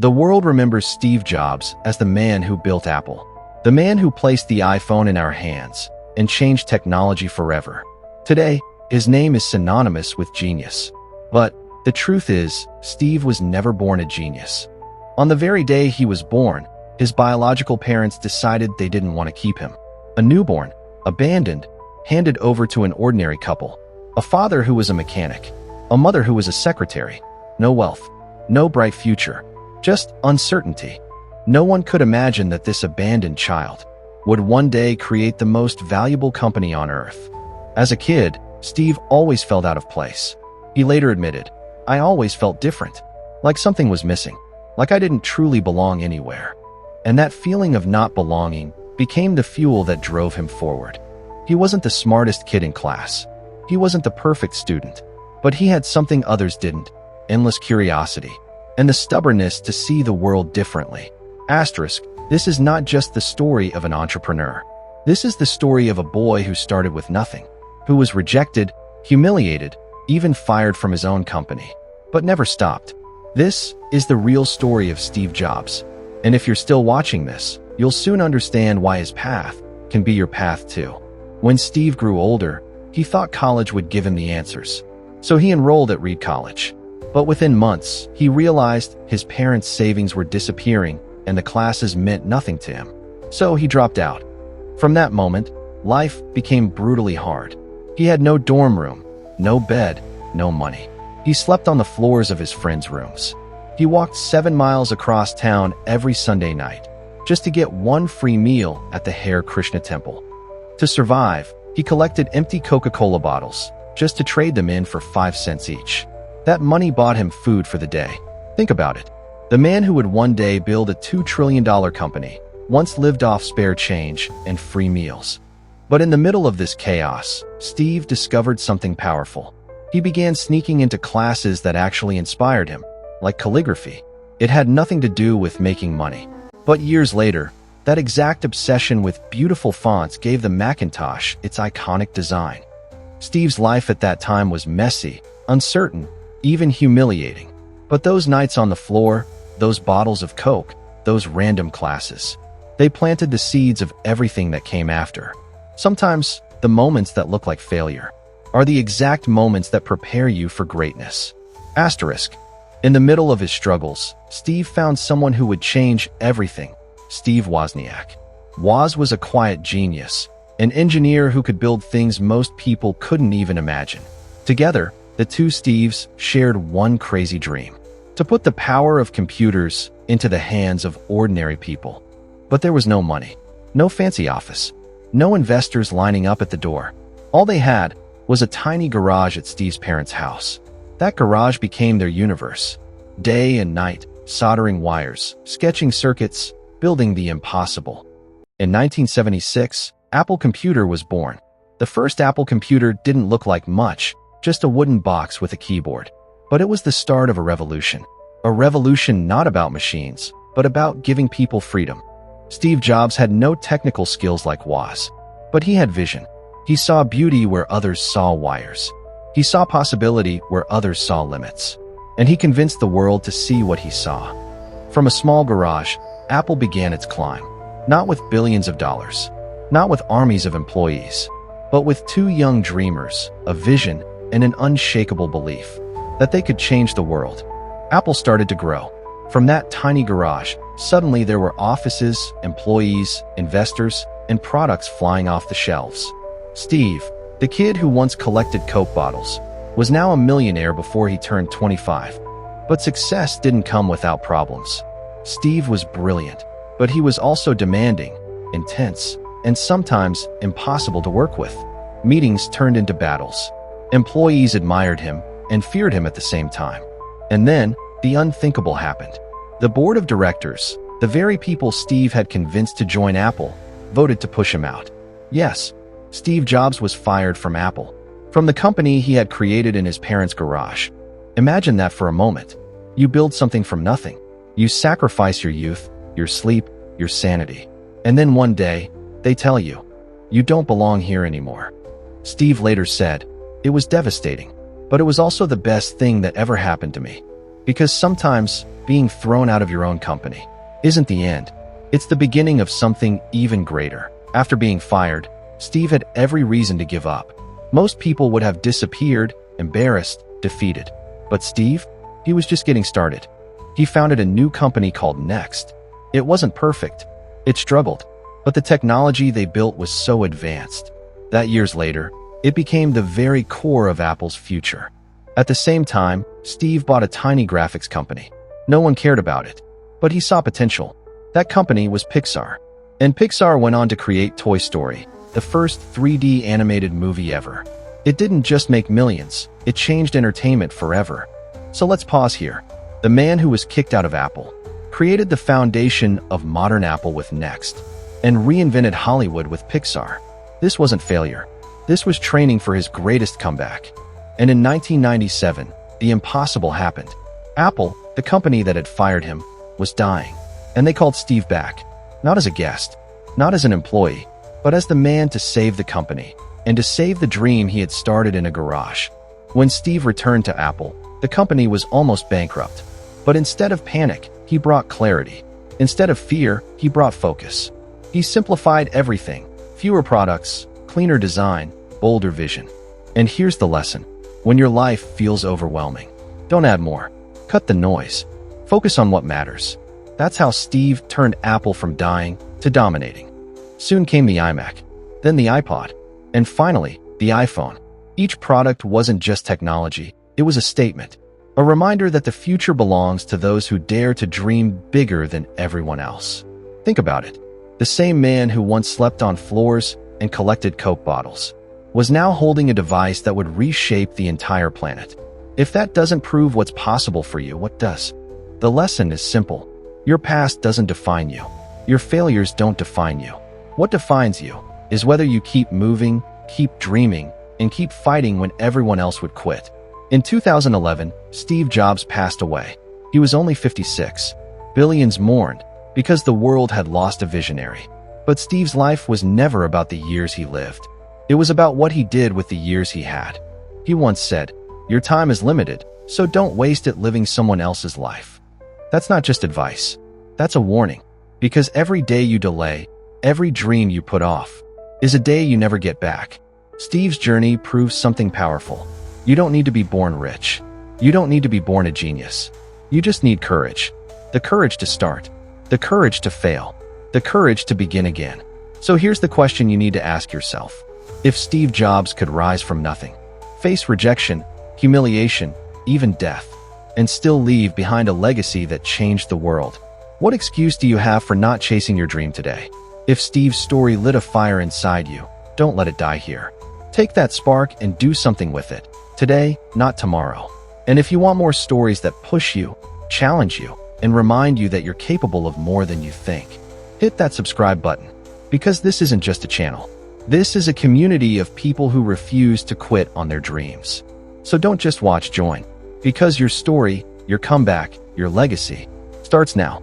The world remembers Steve Jobs as the man who built Apple, the man who placed the iPhone in our hands and changed technology forever. Today, his name is synonymous with genius. But the truth is, Steve was never born a genius. On the very day he was born, his biological parents decided they didn't want to keep him. A newborn, abandoned, handed over to an ordinary couple. A father who was a mechanic, a mother who was a secretary. No wealth, no bright future, just uncertainty. No one could imagine that this abandoned child would one day create the most valuable company on earth. As a kid, Steve always felt out of place. He later admitted, "I always felt different, like something was missing, like I didn't truly belong anywhere." And that feeling of not belonging became the fuel that drove him forward. He wasn't the smartest kid in class. He wasn't the perfect student, but he had something others didn't: endless curiosity and the stubbornness to see the world differently. Asterisk, this is not just the story of an entrepreneur. This is the story of a boy who started with nothing, who was rejected, humiliated, even fired from his own company, but never stopped. This is the real story of Steve Jobs. And if you're still watching this, you'll soon understand why his path can be your path too. When Steve grew older, he thought college would give him the answers. So he enrolled at Reed College. But within months, he realized his parents' savings were disappearing and the classes meant nothing to him. So he dropped out. From that moment, life became brutally hard. He had no dorm room, no bed, no money. He slept on the floors of his friends' rooms. He walked 7 miles across town every Sunday night just to get one free meal at the Hare Krishna temple. To survive, he collected empty Coca-Cola bottles just to trade them in for 5 cents each. That money bought him food for the day. Think about it. The man who would one day build a $2 trillion company once lived off spare change and free meals. But in the middle of this chaos, Steve discovered something powerful. He began sneaking into classes that actually inspired him, like calligraphy. It had nothing to do with making money. But years later, that exact obsession with beautiful fonts gave the Macintosh its iconic design. Steve's life at that time was messy, uncertain, even humiliating. But those nights on the floor, those bottles of Coke, those random classes, they planted the seeds of everything that came after. Sometimes, the moments that look like failure are the exact moments that prepare you for greatness. Asterisk. In the middle of his struggles, Steve found someone who would change everything: Steve Wozniak. Woz was a quiet genius, an engineer who could build things most people couldn't even imagine. Together, the two Steves shared one crazy dream: to put the power of computers into the hands of ordinary people. But there was no money, no fancy office, no investors lining up at the door. All they had was a tiny garage at Steve's parents' house. That garage became their universe. Day and night, soldering wires, sketching circuits, building the impossible. In 1976, Apple Computer was born. The first Apple computer didn't look like much, just a wooden box with a keyboard. But it was the start of a revolution. A revolution not about machines, but about giving people freedom. Steve Jobs had no technical skills like Woz, but he had vision. He saw beauty where others saw wires. He saw possibility where others saw limits. And he convinced the world to see what he saw. From a small garage, Apple began its climb. Not with billions of dollars, not with armies of employees, but with 2 young dreamers, a vision, and an unshakable belief that they could change the world. Apple started to grow. From that tiny garage, suddenly there were offices, employees, investors, and products flying off the shelves. Steve, the kid who once collected Coke bottles, was now a millionaire before he turned 25. But success didn't come without problems. Steve was brilliant, but he was also demanding, intense, and sometimes impossible to work with. Meetings turned into battles. Employees admired him and feared him at the same time. And then, the unthinkable happened. The board of directors, the very people Steve had convinced to join Apple, voted to push him out. Yes, Steve Jobs was fired from Apple, from the company he had created in his parents' garage. Imagine that for a moment. You build something from nothing. You sacrifice your youth, your sleep, your sanity. And then one day, they tell you, you don't belong here anymore. Steve later said, "It was devastating, but it was also the best thing that ever happened to me." Because sometimes being thrown out of your own company isn't the end. It's the beginning of something even greater. After being fired, Steve had every reason to give up. Most people would have disappeared, embarrassed, defeated. But Steve, he was just getting started. He founded a new company called Next. It wasn't perfect. It struggled. But the technology they built was so advanced that years later, it became the very core of Apple's future. At the same time, Steve bought a tiny graphics company. No one cared about it, but he saw potential. That company was Pixar. And Pixar went on to create Toy Story, the first 3D animated movie ever. It didn't just make millions, it changed entertainment forever. So let's pause here. The man who was kicked out of Apple created the foundation of modern Apple with Next and reinvented Hollywood with Pixar. This wasn't failure. This was training for his greatest comeback. And in 1997, the impossible happened. Apple, the company that had fired him, was dying. And they called Steve back, not as a guest, not as an employee, but as the man to save the company and to save the dream he had started in a garage. When Steve returned to Apple, the company was almost bankrupt. But instead of panic, he brought clarity. Instead of fear, he brought focus. He simplified everything: fewer products, cleaner design, bolder vision. And here's the lesson. When your life feels overwhelming, don't add more. Cut the noise. Focus on what matters. That's how Steve turned Apple from dying to dominating. Soon came the iMac, then the iPod, and finally, the iPhone. Each product wasn't just technology, it was a statement. A reminder that the future belongs to those who dare to dream bigger than everyone else. Think about it. The same man who once slept on floors and collected Coke bottles was now holding a device that would reshape the entire planet. If that doesn't prove what's possible for you, what does? The lesson is simple. Your past doesn't define you. Your failures don't define you. What defines you is whether you keep moving, keep dreaming, and keep fighting when everyone else would quit. In 2011, Steve Jobs passed away. He was only 56. Billions mourned because the world had lost a visionary. But Steve's life was never about the years he lived. It was about what he did with the years he had. He once said, "Your time is limited, so don't waste it living someone else's life." That's not just advice. That's a warning. Because every day you delay, every dream you put off, is a day you never get back. Steve's journey proves something powerful. You don't need to be born rich. You don't need to be born a genius. You just need courage. The courage to start. The courage to fail. The courage to begin again. So here's the question you need to ask yourself. If Steve Jobs could rise from nothing, face rejection, humiliation, even death, and still leave behind a legacy that changed the world, what excuse do you have for not chasing your dream today? If Steve's story lit a fire inside you, don't let it die here. Take that spark and do something with it. Today, not tomorrow. And if you want more stories that push you, challenge you, and remind you that you're capable of more than you think, hit that subscribe button. Because this isn't just a channel. This is a community of people who refuse to quit on their dreams. So don't just watch, join. Because your story, your comeback, your legacy starts now.